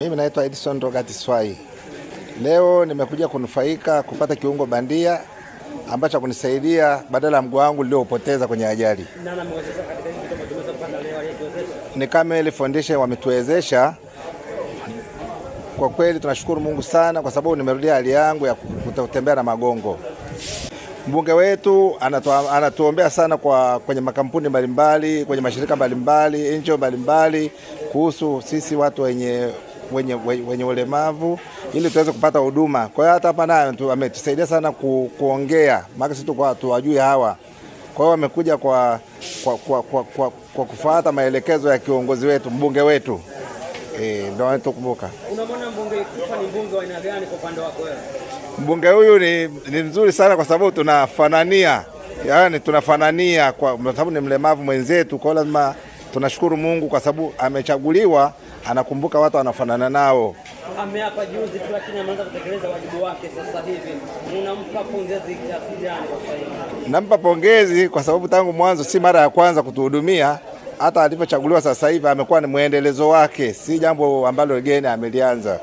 Mimi naitwa Edison Rogati Swai. Leo nimekuja kunufaika kupata kiungo bandia ambacho kunisaidia badala ya mguu wangu niliopoteza kwenye ajali. Ni Camel Foundation wametuwezesha. Kwa kweli tunashukuru Mungu sana kwa sababu nimerudia hali yangu ya kutembea na magongo. Mbunge wetu anatuombea sana kwenye makampuni mbalimbali, kwenye mashirika mbalimbali, NGO mbalimbali kuhusu sisi watu wenye ulemavu ili tuweze kupata huduma. Kwa hiyo hata hapa naye ametusaidia sana kuongea, maana sisi tuwajui hawa. Kwa hiyo wamekuja kwa kufuata maelekezo ya kiongozi wetu, mbunge wetu. Ndio wanatukumbuka. Unamwona mbunge Kupa ni mbunge wa aina gani kwa upande wako wewe? Mbunge huyu ni mzuri sana kwa sababu tunafanania. Yaani tunafanania kwa sababu ni mlemavu mwenzetu, kwa lazima tunashukuru Mungu kwa sababu amechaguliwa, anakumbuka watu wanafanana nao. Ameapa juzi tu lakini ameanza kutekeleza wajibu wake sasa hivi. Unampa pongezi kiasi gani kwa sasa? Nampa pongezi kwa sababu tangu mwanzo si mara ya kwanza kutuhudumia. Hata alipochaguliwa sasa hivi amekuwa ni muendelezo wake, si jambo ambalo geni amelianza.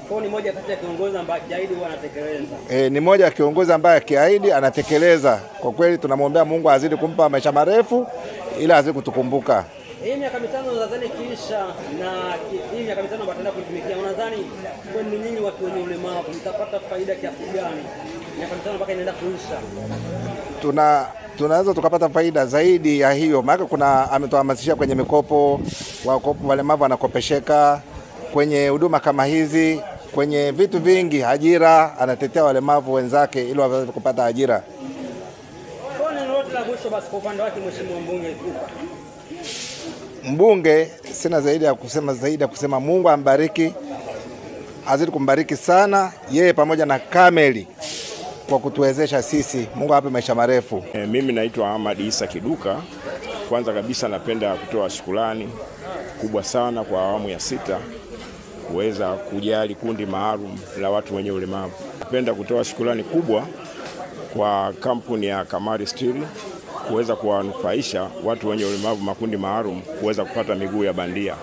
Kwa ni moja kati ya kiongozi ambaye kiahidi anatekeleza. Ni moja ya kiongozi ambaye kiahidi anatekeleza. Kwa kweli tunamwombea Mungu azidi kumpa maisha marefu ili azidi kutukumbuka. Hii miaka 5 nadhani kisha na hii miaka 5 bataenda kutumikia. Unadhani kwa nini watu wenye ulemavu mtapata faida kiasi gani? Miaka 5 mpaka inaenda kuisha. Tunaweza tukapata faida zaidi ya hiyo. Maana ametuhamasisha kwenye mikopo, walemavu wanakopesheka, kwenye huduma kama hizi, kwenye vitu vingi, ajira, anatetea walemavu wenzake ili waweze kupata ajira. Kwa nini lolote la mwisho basi kwa upande wake mheshimiwa mbunge Kupa? Mbunge sina zaidi ya kusema Mungu ambariki, azidi kumbariki sana yeye pamoja na Kameli kwa kutuwezesha sisi. Mungu ape maisha marefu. Mimi naitwa Ahmad Isa Kiduka. Kwanza kabisa napenda kutoa shukrani kubwa sana kwa awamu ya 6 kuweza kujali kundi maalum la watu wenye ulemavu. Napenda kutoa shukrani kubwa kwa kampuni ya Kamari Steel kuweza kuwanufaisha watu wenye ulemavu makundi maalum kuweza kupata miguu ya bandia.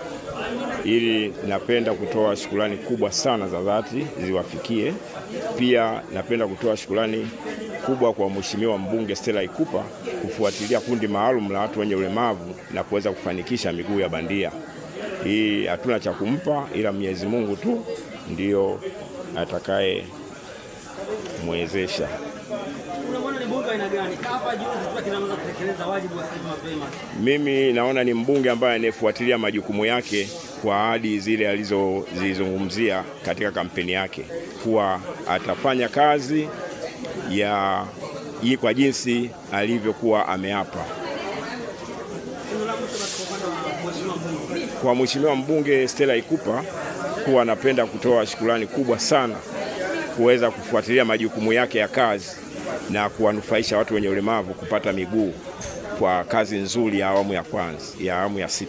Ili napenda kutoa shukrani kubwa sana za dhati ziwafikie. Pia napenda kutoa shukrani kubwa kwa mheshimiwa mbunge Stella Ikupa kufuatilia kundi maalum la watu wenye ulemavu na kuweza kufanikisha miguu ya bandia. Hii hatuna cha kumpa ila Mwenyezi Mungu tu ndio atakaye mwezesha. Unamwona ni mbunge aina gani? Hapa juzi tu kinaanza kutekeleza wajibu wa sasa mapema. Mimi naona ni mbunge ambaye anafuatilia majukumu yake kwa ahadi zile alizozizungumzia katika kampeni yake, kuwa atafanya kazi kwa jinsi alivyokuwa ameapa. Kwa mheshimiwa mbunge Stella Ikupa kuwa napenda kutoa shukrani kubwa sana kuweza kufuatilia majukumu yake ya kazi na kuwanufaisha watu wenye ulemavu kupata miguu kwa kazi nzuri ya awamu ya 6.